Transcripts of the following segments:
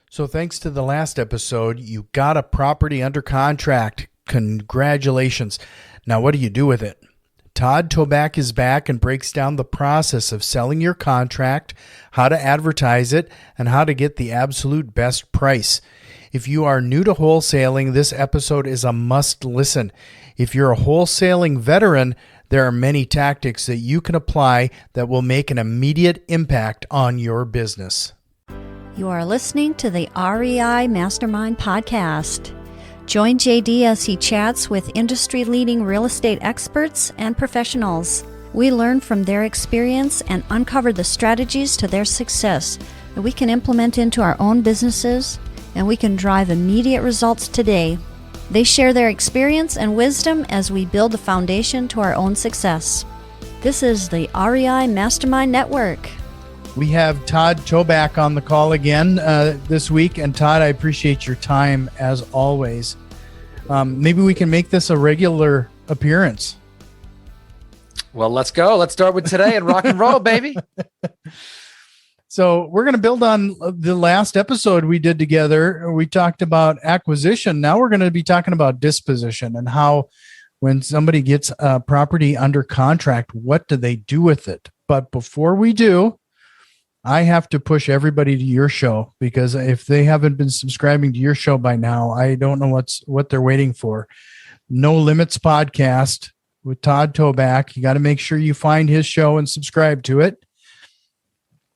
So thanks to the last episode, you got a property under contract. Congratulations. Now what do you do with it? Todd Toback is back and breaks down the process of selling your contract, how to advertise it, and how to get the absolute best price. If you are new to wholesaling, this episode is a must listen. If you're a wholesaling veteran, there are many tactics that you can apply that will make an immediate impact on your business. You are listening to the REI Mastermind Podcast. Join JD as he chats with industry-leading real estate experts and professionals. We learn from their experience and uncover the strategies to their success that we can implement into our own businesses, and we can drive immediate results today. They share their experience and wisdom as we build the foundation to our own success. This is the REI Mastermind Network. We have Todd Toback on the call again this week. And Todd, I appreciate your time as always. Maybe we can make this a regular appearance. Well, let's go. Let's start with today and rock and roll, baby. So we're going to build on the last episode we did together. We talked about acquisition. Now we're going to be talking about disposition and how when somebody gets a property under contract, what do they do with it? But before we do, I have to push everybody to your show, because if they haven't been subscribing to your show by now, I don't know what they're waiting for. No Limits Podcast with Todd Toback. You got to make sure you find his show and subscribe to it.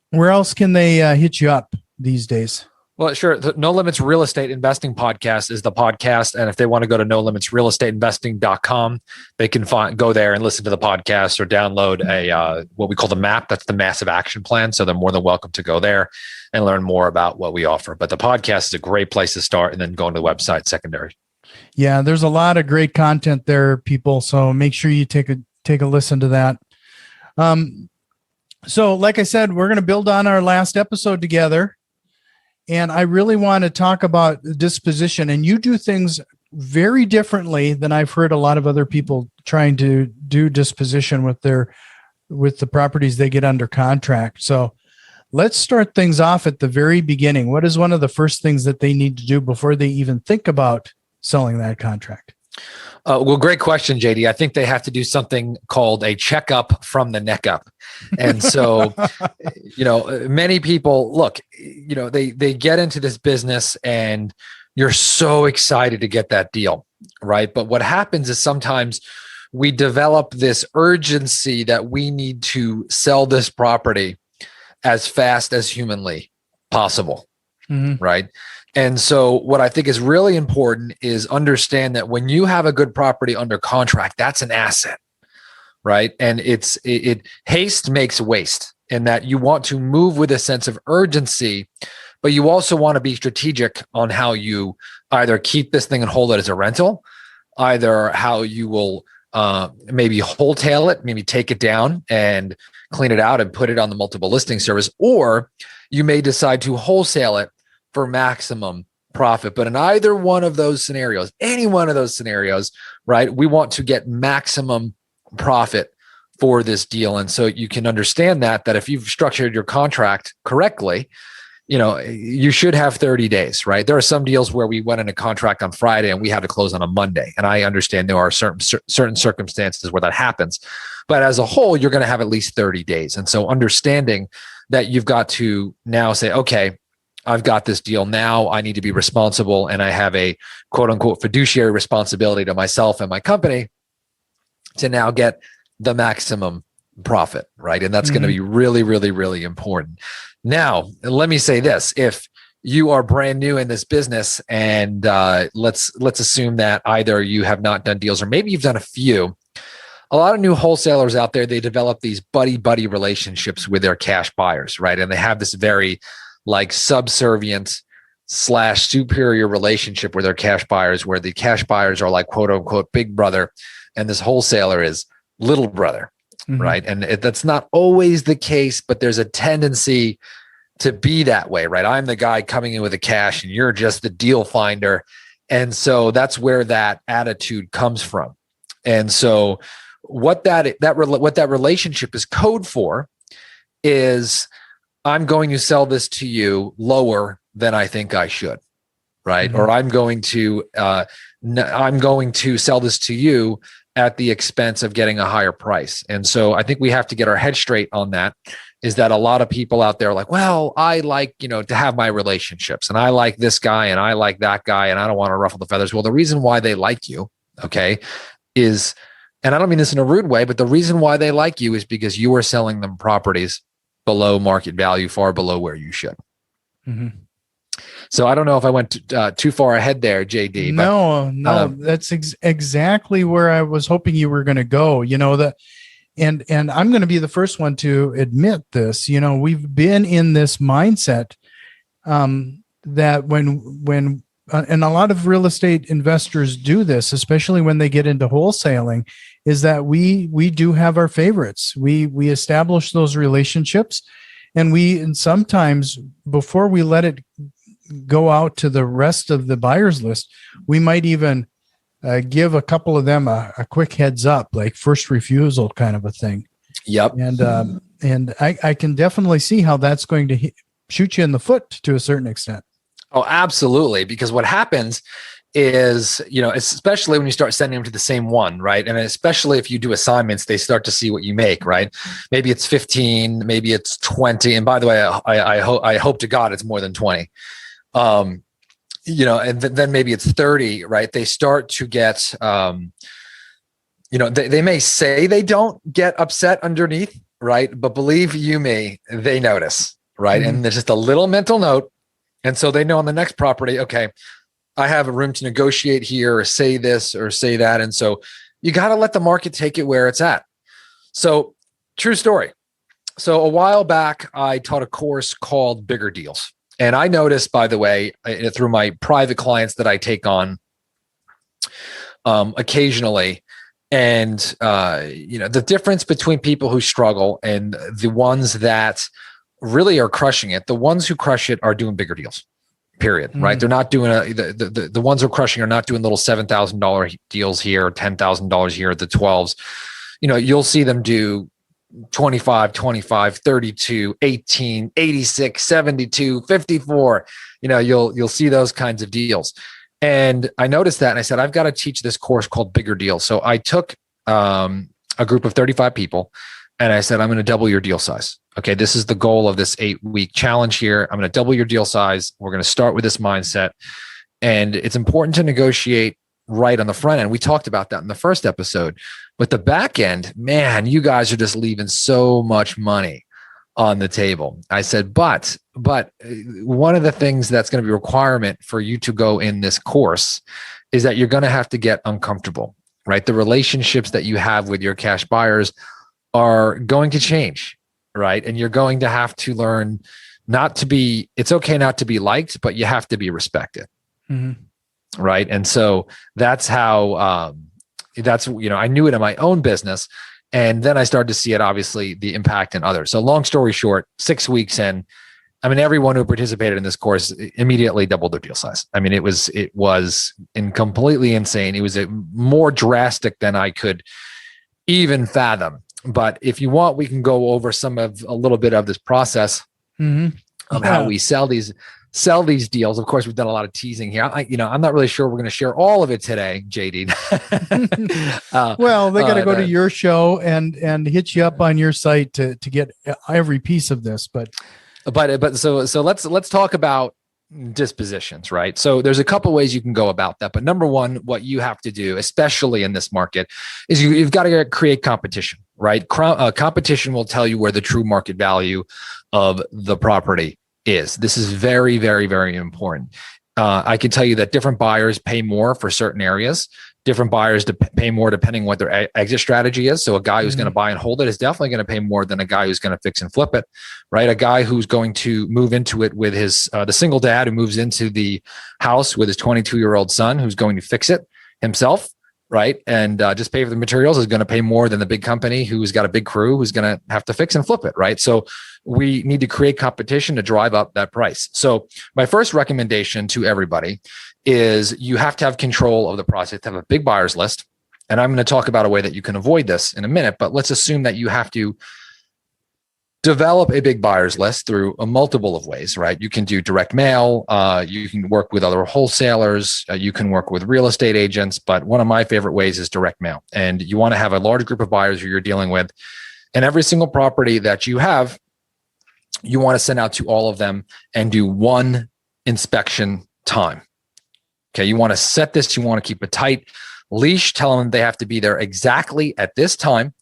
Where else can they hit you up these days? Well, sure. The No Limits Real Estate Investing Podcast is the podcast. And if they want to go to nolimitsrealestateinvesting.com, they can go there and listen to the podcast or download what we call the MAP. That's the Massive Action Plan. So they're more than welcome to go there and learn more about what we offer. But the podcast is a great place to start, and then going to the website secondary. Yeah, there's a lot of great content there, people. So make sure you take a listen to that. So like I said, we're going to build on our last episode together. And I really want to talk about disposition. And you do things very differently than I've heard a lot of other people trying to do disposition with the properties they get under contract. So let's start things off at the very beginning. What is one of the first things that they need to do before they even think about selling that contract? Well, great question, JD. I think they have to do something called a checkup from the neck up. And so, many people look, they get into this business and you're so excited to get that deal, right? But what happens is sometimes we develop this urgency that we need to sell this property as fast as humanly possible, right? And so what I think is really important is understand that when you have a good property under contract, that's an asset, right? And haste makes waste, in that you want to move with a sense of urgency, but you also want to be strategic on how you either keep this thing and hold it as a rental, either how you will maybe wholesale it, maybe take it down and clean it out and put it on the multiple listing service, or you may decide to wholesale it for maximum profit. But in either one of those scenarios, any one of those scenarios, right, we want to get maximum profit for this deal. And so you can understand that if you've structured your contract correctly, you should have 30 days, right? There are some deals where we went into contract on Friday and we had to close on a Monday. And I understand there are certain circumstances where that happens. But as a whole, you're going to have at least 30 days. And so understanding that you've got to now say, okay, I've got this deal now. I need to be responsible, and I have a quote unquote fiduciary responsibility to myself and my company to now get the maximum profit, right? And that's going to be really, really, really important. Now, let me say this. If you are brand new in this business and let's assume that either you have not done deals or maybe you've done a few, a lot of new wholesalers out there, they develop these buddy relationships with their cash buyers, right? And they have this very subservient / superior relationship with their cash buyers, where the cash buyers are like quote unquote big brother and this wholesaler is little brother, right? And that's not always the case, but there's a tendency to be that way, right? I'm the guy coming in with the cash and you're just the deal finder. And so that's where that attitude comes from. And so what that relationship is code for is, I'm going to sell this to you lower than I think I should. Right. Or I'm going to sell this to you at the expense of getting a higher price. And so I think we have to get our head straight on that, is that a lot of people out there are like, well, I like, to have my relationships, and I like this guy and I like that guy, and I don't want to ruffle the feathers. Well, the reason why they like you, okay, is, and I don't mean this in a rude way, but the reason why they like you is because you are selling them properties below market value, far below where you should. Mm-hmm. So I don't know if I went too far ahead there, JD. No, that's exactly where I was hoping you were going to go. And I'm going to be the first one to admit this. We've been in this mindset that when and a lot of real estate investors do this, especially when they get into wholesaling, is that we do have our favorites. We establish those relationships, and sometimes before we let it go out to the rest of the buyers list, we might even give a couple of them a quick heads up, like first refusal kind of a thing. Yep. And I can definitely see how that's going to shoot you in the foot to a certain extent. Oh, absolutely. Because what happens is, especially when you start sending them to the same one, right? And especially if you do assignments, they start to see what you make, right? Maybe it's 15, maybe it's 20. And by the way, I hope to God it's more than 20. And then maybe it's 30, right? They start to get, they may say they don't get upset underneath, right? But believe you me, they notice, right? Mm-hmm. And there's just a little mental note. And so they know on the next property, okay, I have a room to negotiate here, or say this or say that. And so you got to let the market take it where it's at. So true story. So a while back, I taught a course called Bigger Deals. And I noticed, by the way, through my private clients that I take on occasionally, and the difference between people who struggle and the ones that really are crushing it. The ones who crush it are doing bigger deals. Period. Mm-hmm. Right? They're not doing the ones who are crushing are not doing little $7,000 deals here, or $10,000 here at the 12s. You'll see them do 25, 32, 18, 86, 72, 54. You'll see those kinds of deals. And I noticed that, and I said, I've got to teach this course called Bigger Deals. So I took a group of 35 people, and I said, I'm going to double your deal size. Okay, this is the goal of this 8-week challenge here. I'm going to double your deal size. We're going to start with this mindset. And it's important to negotiate right on the front end. We talked about that in the first episode. But the back end, man, you guys are just leaving so much money on the table. I said, but one of the things that's going to be a requirement for you to go in this course is that you're going to have to get uncomfortable, right? The relationships that you have with your cash buyers are going to change, right? And you're going to have to learn it's okay not to be liked, but you have to be respected. Mm-hmm. Right. And so that's how, I knew it in my own business. And then I started to see it, obviously, the impact in others. So long story short, 6 weeks in, everyone who participated in this course immediately doubled their deal size. It was completely insane. It was more drastic than I could even fathom. But if you want, we can go over a little bit of this process of how we sell these deals. Of course, we've done a lot of teasing here. I'm not really sure we're going to share all of it today, JD. Well, they got to go to your show and hit you up on your site to get every piece of this. But so let's talk about dispositions, right? So there's a couple ways you can go about that. But number one, what you have to do, especially in this market, is you've got to create competition, right? Competition will tell you where the true market value of the property is. This is very, very, very important. I can tell you that different buyers pay more for certain areas. Different buyers pay more depending what their exit strategy is. So a guy who's going to buy and hold it is definitely going to pay more than a guy who's going to fix and flip it, right? A guy who's going to move into it with his the single dad who moves into the house with his 22-year-old son who's going to fix it himself, right? And just pay for the materials is going to pay more than the big company who's got a big crew who's going to have to fix and flip it, right? So we need to create competition to drive up that price. So my first recommendation to everybody is you have to have control of the process, to have a big buyers list. And I'm going to talk about a way that you can avoid this in a minute, but let's assume that you have to develop a big buyers list through a multiple of ways, right? You can do direct mail. You can work with other wholesalers. You can work with real estate agents. But one of my favorite ways is direct mail. And you want to have a large group of buyers who you're dealing with. And every single property that you have, you want to send out to all of them and do one inspection time. Okay. You want to set this. You want to keep a tight leash, tell them they have to be there exactly at this time,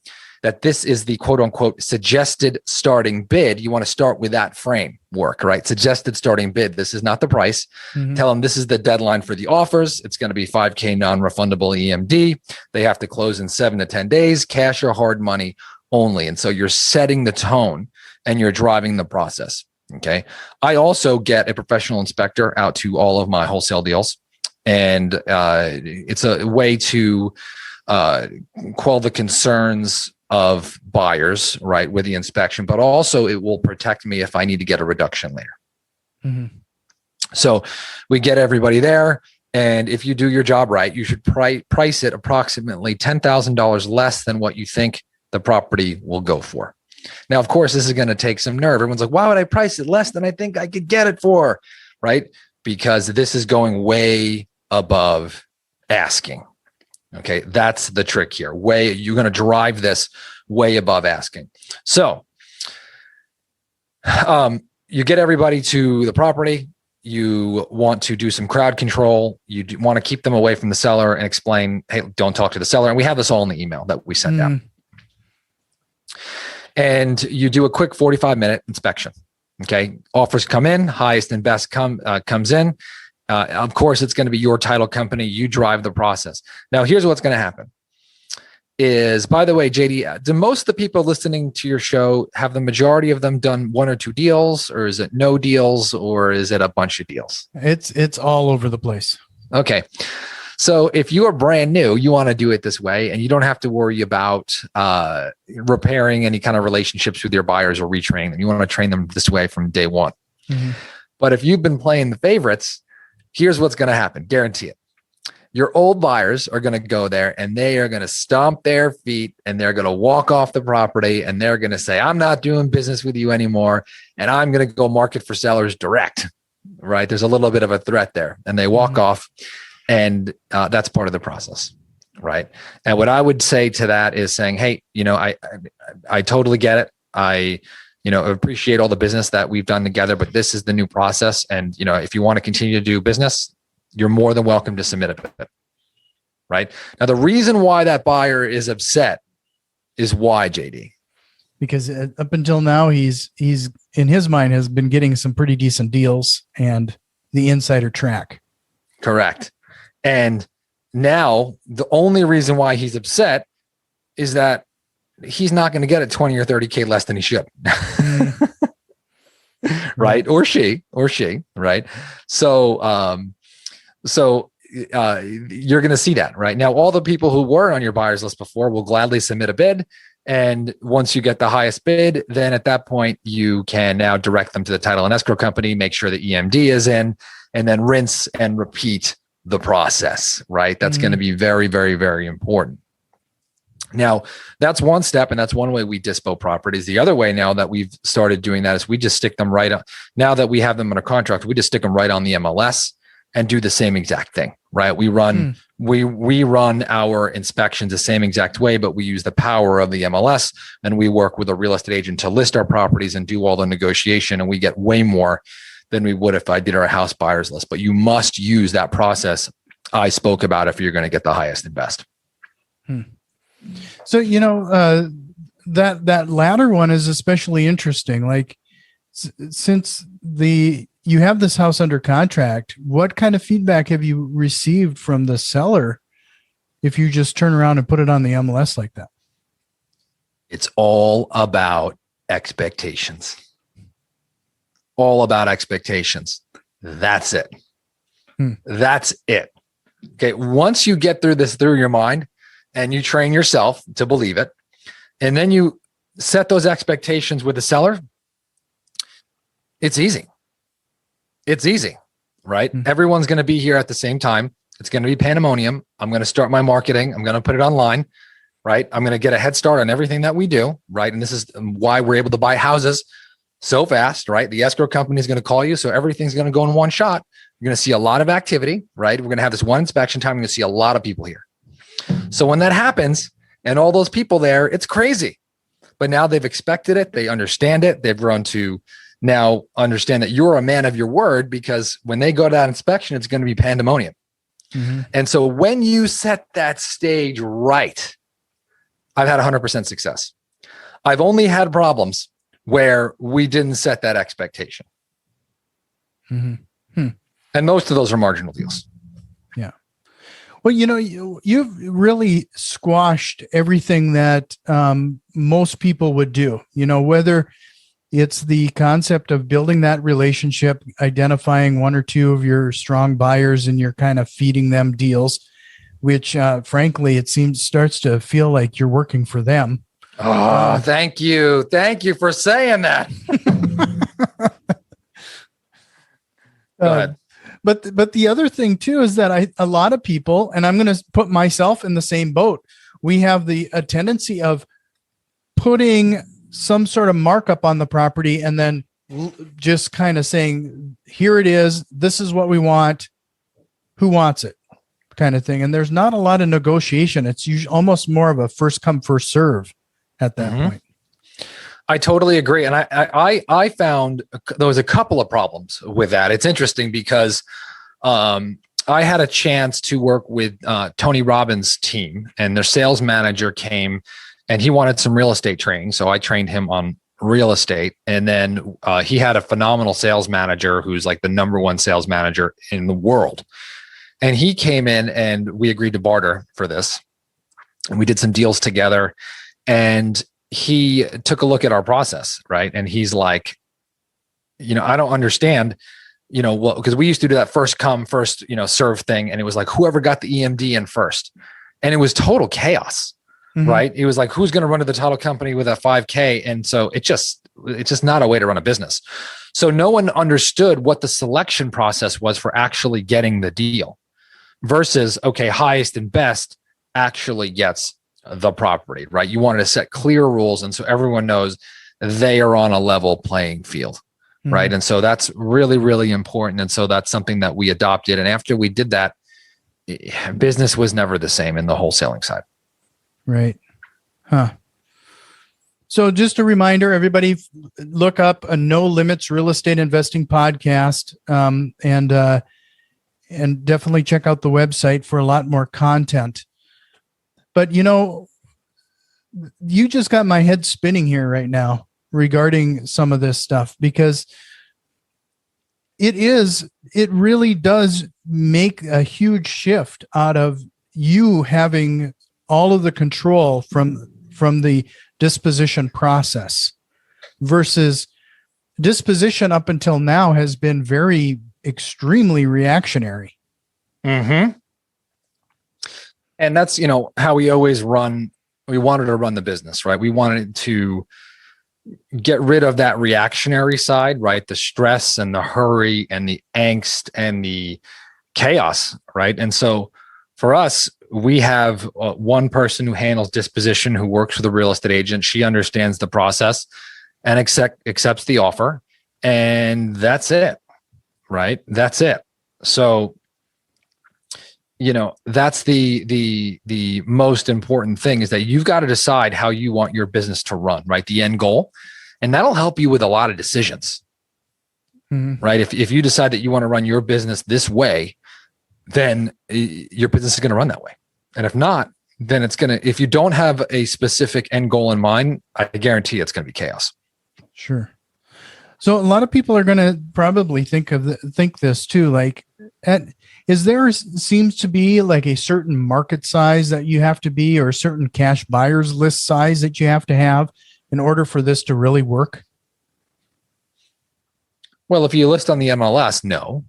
that this is the quote unquote suggested starting bid. You want to start with that framework, right? Suggested starting bid. This is not the price. Tell them this is the deadline for the offers. It's going to be $5,000 non-refundable EMD. They have to close in 7 to 10 days, cash or hard money only. And so you're setting the tone and you're driving the process. Okay. I also get a professional inspector out to all of my wholesale deals. And it's a way to quell the concerns of buyers, right, with the inspection, but also it will protect me if I need to get a reduction later. So we get everybody there. And if you do your job right, you should price it approximately $10,000 less than what you think the property will go for. Now, of course, this is going to take some nerve. Everyone's like, why would I price it less than I think I could get it for? Right? Because this is going way above asking. Okay. That's the trick here. You're going to drive this way above asking. So, you get everybody to the property. You want to do some crowd control. You want to keep them away from the seller and explain, hey, don't talk to the seller. And we have this all in the email that we send out. And you do a quick 45-minute inspection. Okay. Offers come in, highest and best comes in. Of course, it's going to be your title company. You drive the process. Now, here's what's going to happen is, by the way, JD, do most of the people listening to your show, have the majority of them done 1 or 2 deals, or is it no deals, or is it a bunch of deals? It's all over the place. Okay. So if you are brand new, you want to do it this way, and you don't have to worry about repairing any kind of relationships with your buyers or retraining them. You want to train them this way from day one. But if you've been playing the favorites, here's what's going to happen. Guarantee it. Your old buyers are going to go there and they are going to stomp their feet and they're going to walk off the property and they're going to say, I'm not doing business with you anymore. And I'm going to go market for sellers direct, right? There's a little bit of a threat there, and they walk off, and that's part of the process, right? And what I would say to that is saying, hey, I totally get it. I appreciate all the business that we've done together, but this is the new process. And, if you want to continue to do business, you're more than welcome to submit a bid, right? Now, the reason why that buyer is upset is why, JD? Because up until now, he's in his mind has been getting some pretty decent deals and the insider track. Correct. And now the only reason why he's upset is that he's not going to get it 20 or 30K less than he should. Right. Or she, right. So you're going to see that right now. All the people who were on your buyers list before will gladly submit a bid. And once you get the highest bid, then at that point, you can now direct them to the title and escrow company, make sure the EMD is in, and then rinse and repeat the process, right? That's going to be very, very, very important. Now, that's one step, and that's one way we dispo properties. The other way now that we've started doing that is we just stick them right on. Now that we have them under contract, we just stick them right on the MLS and do the same exact thing, right? We run we run our inspections the same exact way, but we use the power of the MLS, and we work with a real estate agent to list our properties and do all the negotiation, and we get way more than we would if I did our house buyers list. But you must use that process I spoke about if you're going to get the highest and best. So, that latter one is especially interesting. Like, since you have this house under contract, what kind of feedback have you received from the seller if you just turn around and put it on the MLS like that? It's all about expectations. All about expectations. That's it. That's it. Okay. Once you get through your mind and you train yourself to believe it, and then you set those expectations with the seller, it's easy. It's easy, right? Everyone's going to be here at the same time. It's going to be pandemonium. I'm going to start my marketing. I'm going to put it online, right? I'm going to get a head start on everything that we do, right? And this is why we're able to buy houses so fast, right? The escrow company is going to call you. So everything's going to go in one shot. You're going to see a lot of activity, right? We're going to have this one inspection time. You're going to see a lot of people here. So when that happens and all those people there, it's crazy. But now they've expected it. They understand it. They've grown to now understand that you're a man of your word, because when they go to that inspection, it's going to be pandemonium. Mm-hmm. And so when you set that stage right, I've had 100% success. I've only had problems where we didn't set that expectation. Mm-hmm. And most of those are marginal deals. Yeah. Well, you've really squashed everything that most people would do, whether it's the concept of building that relationship, identifying one or two of your strong buyers, and you're kind of feeding them deals, which frankly, it starts to feel like you're working for them. Oh, thank you. Thank you for saying that. Go ahead. But the other thing too is that a lot of people, and I'm going to put myself in the same boat, we have a tendency of putting some sort of markup on the property and then just kind of saying, here it is, this is what we want, who wants it, kind of thing. And there's not a lot of negotiation. It's usually almost more of a first come, first serve at that point. I totally agree. And I found there was a couple of problems with that. It's interesting because I had a chance to work with Tony Robbins' team, and their sales manager came and he wanted some real estate training. So I trained him on real estate. And then he had a phenomenal sales manager who's like the number one sales manager in the world. And he came in and we agreed to barter for this. And we did some deals together. And he took a look at our process, right? And he's like, I don't understand, because we used to do that first come, first, serve thing. And it was like, whoever got the EMD in first. And it was total chaos, right? It was like, who's going to run to the title company with a 5K? And so it's just not a way to run a business. So no one understood what the selection process was for actually getting the deal versus, okay, highest and best actually gets the property, right? You wanted to set clear rules. And so everyone knows they are on a level playing field, right? And so that's really, really important. And so that's something that we adopted. And after we did that, business was never the same in the wholesaling side. Right. Huh. So just a reminder, everybody, look up a No Limits Real Estate Investing podcast, and definitely check out the website for a lot more content. But, you just got my head spinning here right now regarding some of this stuff, because it really does make a huge shift out of you having all of the control from the disposition process versus disposition up until now has been very extremely reactionary. Mm-hmm. And that's, how we always run. We wanted to run the business, right? We wanted to get rid of that reactionary side, right? The stress and the hurry and the angst and the chaos, right? And so for us, we have one person who handles disposition, who works with a real estate agent. She understands the process and accepts the offer. And that's it, right? That's it. So that's the most important thing, is that you've got to decide how you want your business to run, right? The end goal. And that'll help you with a lot of decisions, right? If you decide that you want to run your business this way, then your business is going to run that way. And if not, then if you don't have a specific end goal in mind, I guarantee it's going to be chaos. Sure. So a lot of people are going to probably think this too, like, seems to be like a certain market size that you have to be, or a certain cash buyers list size that you have to have in order for this to really work? Well, if you list on the MLS, no.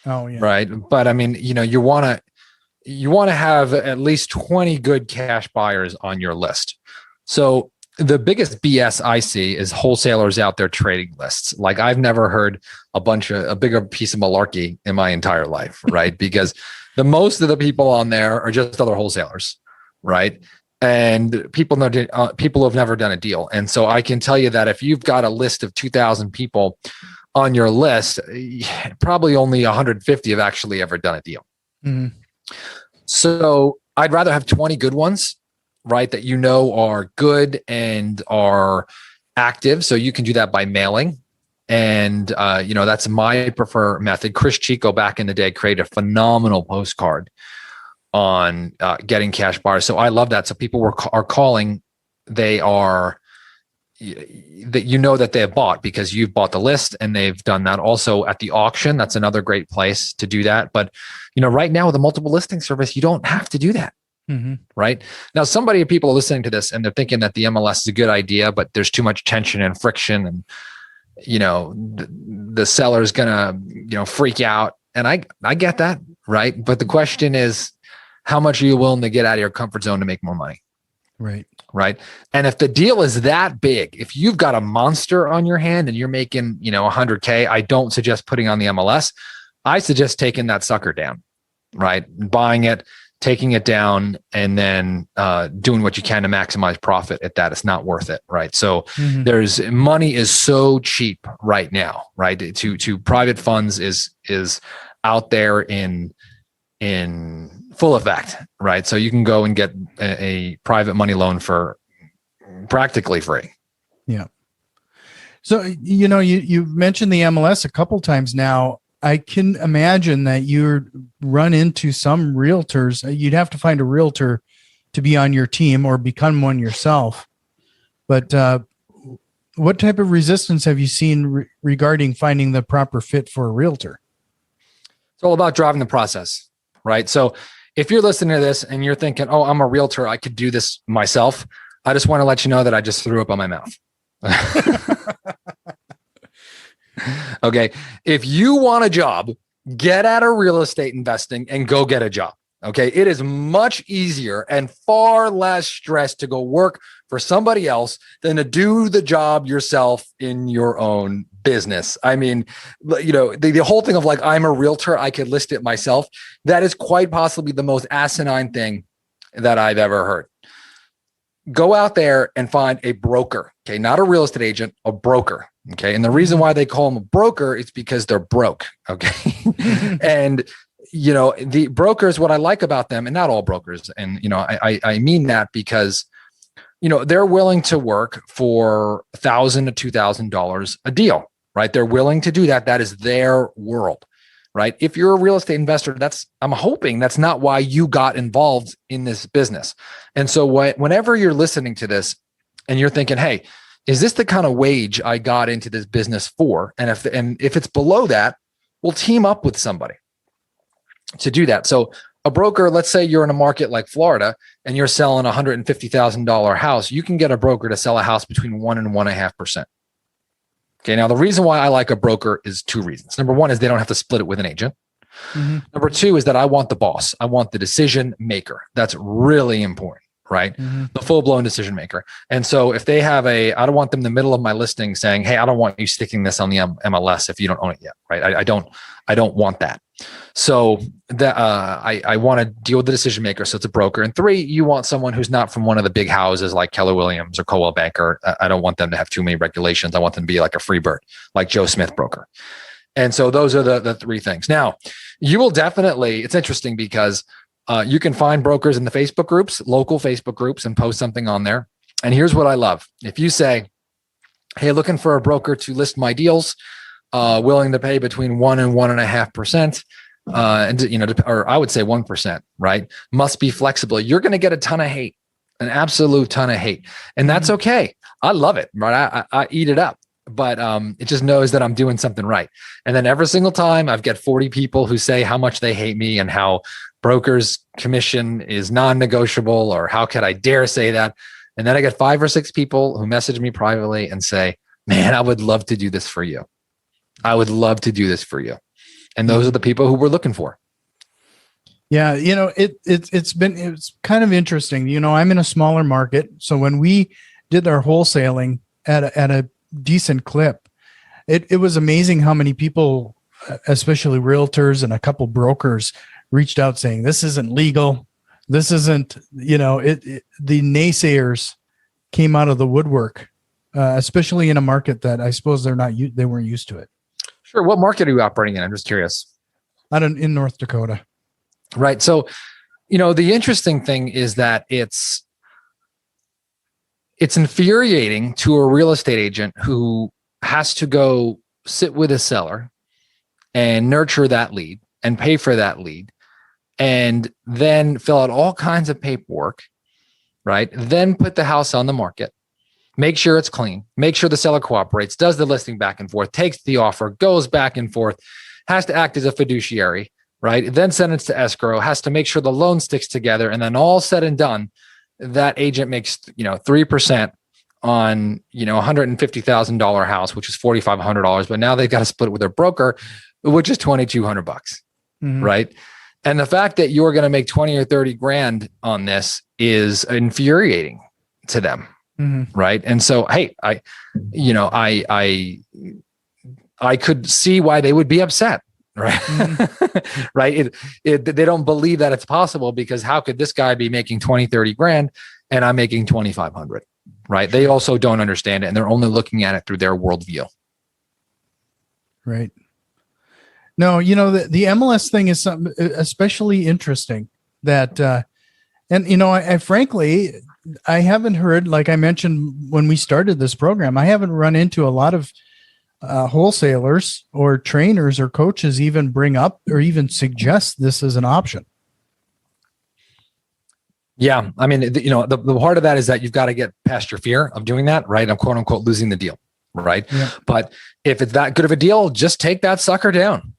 Oh yeah. Right. But I mean, you want to have at least 20 good cash buyers on your list. So the biggest BS I see is wholesalers out there trading lists. Like, I've never heard a bigger piece of malarkey in my entire life, right? Because the most of the people on there are just other wholesalers, right? and people know people who have never done a deal. And so I can tell you that if you've got a list of 2,000 people on your list, probably only 150 have actually ever done a deal. Mm-hmm. So I'd rather have 20 good ones, right, that you know are good and are active. So you can do that by mailing. And, that's my preferred method. Chris Chico back in the day created a phenomenal postcard on getting cash buyers. So I love that. So people are calling, they are, that that they have bought because you've bought the list and they've done that. Also at the auction, that's another great place to do that. But, right now with a multiple listing service, you don't have to do that. Mm-hmm. Right now, people are listening to this and they're thinking that the MLS is a good idea, but there's too much tension and friction, and the seller's gonna freak out. And I get that, right? But the question is, how much are you willing to get out of your comfort zone to make more money? Right. And if the deal is that big, if you've got a monster on your hand and you're making 100K, I don't suggest putting on the MLS. I suggest taking that sucker down, right? Buying it, taking it down, and then doing what you can to maximize profit at that. It's not worth it, right? So money is so cheap right now, right? To private funds is out there in full effect, right? So you can go and get a private money loan for practically free. Yeah. So you've mentioned the MLS a couple times now. I can imagine that you run into some realtors. You'd have to find a realtor to be on your team or become one yourself. But what type of resistance have you seen regarding finding the proper fit for a realtor? It's all about driving the process, right? So if you're listening to this and you're thinking, oh, I'm a realtor, I could do this myself, I just want to let you know that I just threw up on my mouth. Okay. If you want a job, get out of real estate investing and go get a job. Okay. It is much easier and far less stress to go work for somebody else than to do the job yourself in your own business. I mean, the whole thing of like, I'm a realtor, I could list it myself. That is quite possibly the most asinine thing that I've ever heard. Go out there and find a broker. Okay. Not a real estate agent, a broker. Okay. And the reason why they call them a broker is because they're broke. Okay. And, the brokers, what I like about them, and not all brokers, and, I mean that because, they're willing to work for $1,000 to $2,000 a deal, right? They're willing to do that. That is their world, right? If you're a real estate investor, I'm hoping that's not why you got involved in this business. And so whenever you're listening to this and you're thinking, hey, is this the kind of wage I got into this business for? And if it's below that, we'll team up with somebody to do that. So a broker, let's say you're in a market like Florida and you're selling a $150,000 house, you can get a broker to sell a house between 1% and 1.5%. Okay. Now the reason why I like a broker is two reasons. Number one is they don't have to split it with an agent. Mm-hmm. Number two is that I want the boss. I want the decision maker. That's really important. Right? Mm-hmm. The full-blown decision maker. And so if they have I don't want them in the middle of my listing saying, hey, I don't want you sticking this on the MLS if you don't own it yet. Right? I don't want that. So that I want to deal with the decision maker. So it's a broker. And three, you want someone who's not from one of the big houses like Keller Williams or Coldwell Banker. I don't want them to have too many regulations. I want them to be like a free bird, like Joe Smith broker. And so those are the three things. Now, you will definitely, it's interesting because you can find brokers in the Facebook groups, local Facebook groups, and post something on there. And here's what I love. If you say, hey, looking for a broker to list my deals, willing to pay between 1% and 1.5%, or I would say 1%, right? Must be flexible. You're going to get a ton of hate, an absolute ton of hate. And that's okay. I love it, right? I eat it up. But it just knows that I'm doing something right. And then every single time I've got 40 people who say how much they hate me and how brokers commission is non-negotiable, or how could I dare say that? And then I get 5 or 6 people who message me privately and say, man, I would love to do this for you. I would love to do this for you. And those are the people who we're looking for. Yeah. It's kind of interesting. I'm in a smaller market. So when we did our wholesaling at a decent clip, it was amazing how many people, especially realtors and a couple brokers, reached out saying, this isn't legal. This isn't, the naysayers came out of the woodwork, especially in a market that I suppose they weren't used to it. Sure. What market are you operating in? I'm just curious. In North Dakota. Right. So, the interesting thing is that it's infuriating to a real estate agent who has to go sit with a seller and nurture that lead and pay for that lead and then fill out all kinds of paperwork, right? Then put the house on the market, make sure it's clean, make sure the seller cooperates, does the listing back and forth, takes the offer, goes back and forth, has to act as a fiduciary, right? Then send it to escrow, has to make sure the loan sticks together. And then all said and done, that agent makes, 3% on, $150,000 house, which is $4,500. But now they've got to split it with their broker, which is $2,200, right? And the fact that you're going to make 20 or 30 grand on this is infuriating to them. Right. And so, hey, I could see why they would be upset. Right. Right. They don't believe that it's possible, because how could this guy be making 20, 30 grand and I'm making 2,500? Right. They also don't understand it, and they're only looking at it through their worldview. Right. No, the MLS thing is something especially interesting that, I frankly, I haven't heard, like I mentioned when we started this program, I haven't run into a lot of wholesalers or trainers or coaches even bring up or even suggest this as an option. Yeah. I mean, the part of that is that you've got to get past your fear of doing that, right? I'm quote unquote losing the deal, right? Yeah. But if it's that good of a deal, just take that sucker down.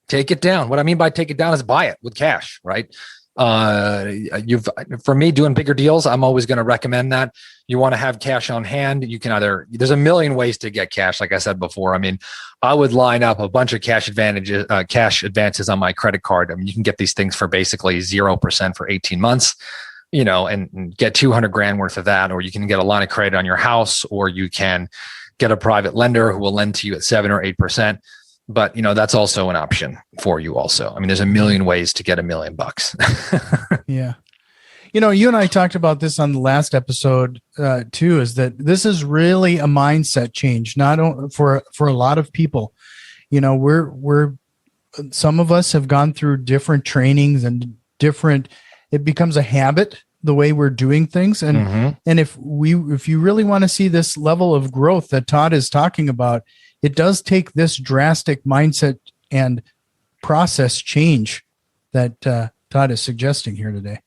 Take it down. What I mean by take it down is buy it with cash, right? For me, doing bigger deals, I'm always going to recommend that you want to have cash on hand. You can there's a million ways to get cash. Like I said before, I mean, I would line up a bunch of cash advances on my credit card. I mean, you can get these things for basically 0% for 18 months, and get 200 grand worth of that, or you can get a line of credit on your house, or you can get a private lender who will lend to you at 7 or 8%. But, that's also an option for you also. I mean, there's a million ways to get $1 million. Yeah. You and I talked about this on the last episode too, is that this is really a mindset change, not only for a lot of people. Some of us have gone through different trainings and it becomes a habit, the way we're doing things. And, and if you really want to see this level of growth that Todd is talking about, it does take this drastic mindset and process change that Todd is suggesting here today.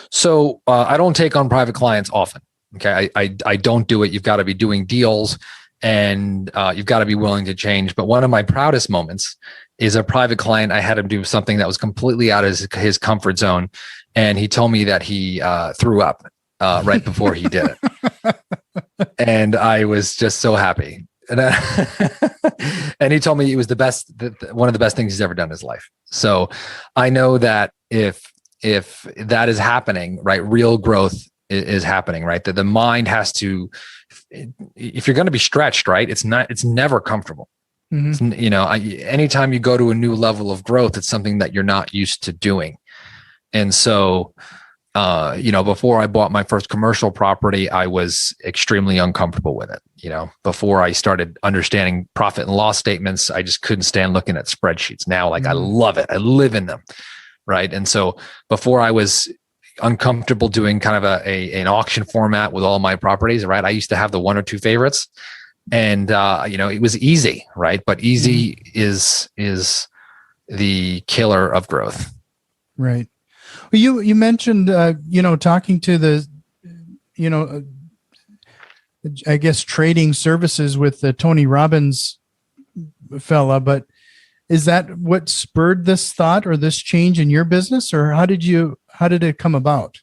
So I don't take on private clients often. Okay. I don't do it. You've got to be doing deals, and you've got to be willing to change. But one of my proudest moments is a private client. I had him do something that was completely out of his comfort zone. And he told me that he threw up right before he did it. And I was just so happy. And he told me it was one of the best things he's ever done in his life. So I know that if that is happening, right, real growth is happening, right? That the mind has to, if you're going to be stretched, right, it's never comfortable. Anytime you go to a new level of growth, it's something that you're not used to doing. And so, before I bought my first commercial property, I was extremely uncomfortable with it. Before I started understanding profit and loss statements, I just couldn't stand looking at spreadsheets. Now, I love it. I live in them. Right. And so before I was uncomfortable doing kind of an auction format with all my properties, right, I used to have the one or two favorites, and, it was easy. Right. But easy is the killer of growth. Right. Well, you mentioned, talking to the, I guess trading services with the Tony Robbins fella, but is that what spurred this thought or this change in your business, or how did it come about?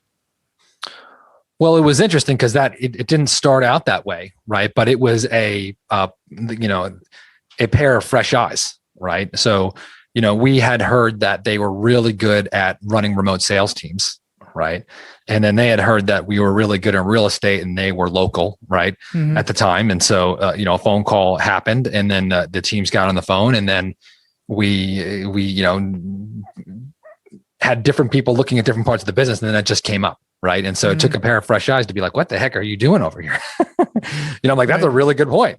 Well, it was interesting because it didn't start out that way, right? But it was a pair of fresh eyes, right? So, we had heard that they were really good at running remote sales teams, right? And then they had heard that we were really good in real estate, and they were local, right, at the time. And so, a phone call happened, and then the teams got on the phone, and then we had different people looking at different parts of the business, and then it just came up. Right. And so it took a pair of fresh eyes to be like, what the heck are you doing over here? I'm like, that's a really good point.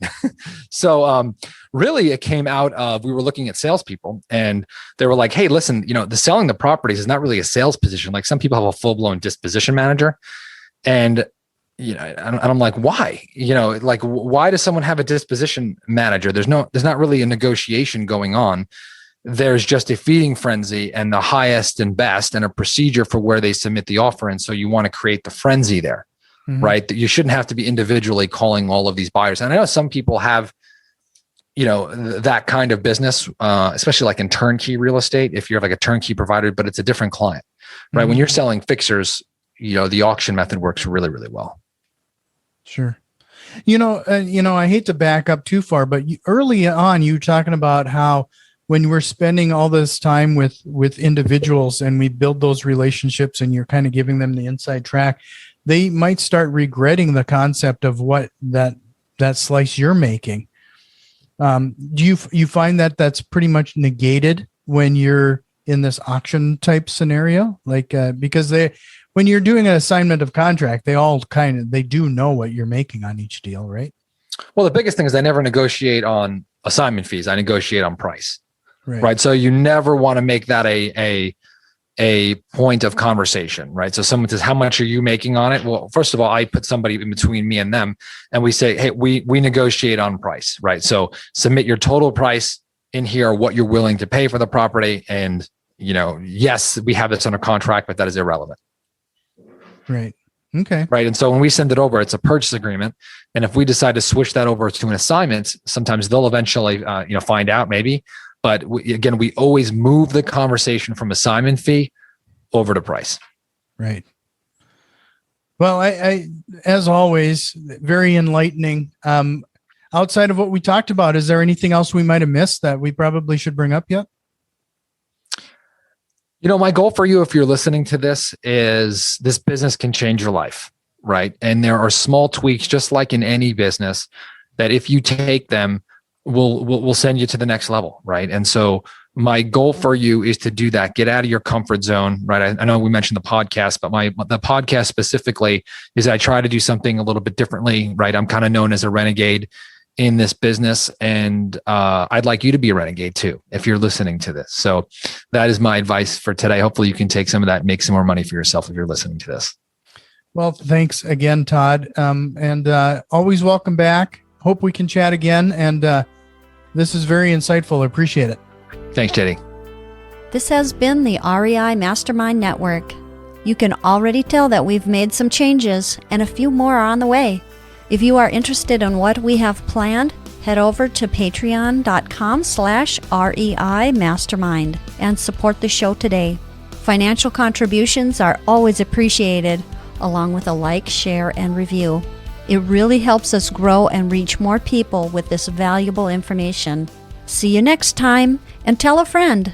So really it came out of, we were looking at salespeople and they were like, hey, listen, the selling the properties is not really a sales position. Like some people have a full-blown disposition manager. And, and I'm like, why? Like, why does someone have a disposition manager? There's not really a negotiation going on. There's just a feeding frenzy and the highest and best and a procedure for where they submit the offer. And so you want to create the frenzy there, right? That you shouldn't have to be individually calling all of these buyers. And I know some people have, that kind of business, especially like in turnkey real estate, if you're like a turnkey provider, but it's a different client, right? When you're selling fixers, the auction method works really, really well. Sure. I hate to back up too far, but early on, you were talking about how when we're spending all this time with individuals and we build those relationships and you're kind of giving them the inside track, they might start regretting the concept of what that slice you're making. Do you find that that's pretty much negated when you're in this auction type scenario? Like, because when you're doing an assignment of contract, they do know what you're making on each deal, right? Well, the biggest thing is I never negotiate on assignment fees. I negotiate on price. Right. So you never want to make that a point of conversation, right? So someone says, how much are you making on it? Well, first of all, I put somebody in between me and them and we say, hey, we negotiate on price, right? So submit your total price in here, what you're willing to pay for the property. And, yes, we have this under contract, but that is irrelevant. Right. Okay. Right. And so when we send it over, it's a purchase agreement. And if we decide to switch that over to an assignment, sometimes they'll eventually, find out maybe. But we always move the conversation from assignment fee over to price. Right. Well, I as always, very enlightening. Outside of what we talked about, is there anything else we might have missed that we probably should bring up yet? My goal for you, if you're listening to this, is this business can change your life, right? And there are small tweaks, just like in any business, that if you take them, will send you to the next level, right? And so my goal for you is to do that. Get out of your comfort zone, right? I know we mentioned the podcast, but the podcast specifically is I try to do something a little bit differently, right? I'm kind of known as a renegade in this business, and I'd like you to be a renegade too, if you're listening to this. So that is my advice for today. Hopefully you can take some of that, make some more money for yourself if you're listening to this. Well, thanks again, Todd. And always welcome back. Hope we can chat again. And this is very insightful. I appreciate it. Thanks, JD. This has been the REI Mastermind Network. You can already tell that we've made some changes and a few more are on the way. If you are interested in what we have planned, head over to patreon.com/REI Mastermind and support the show today. Financial contributions are always appreciated, along with a like, share, and review. It really helps us grow and reach more people with this valuable information. See you next time, and tell a friend.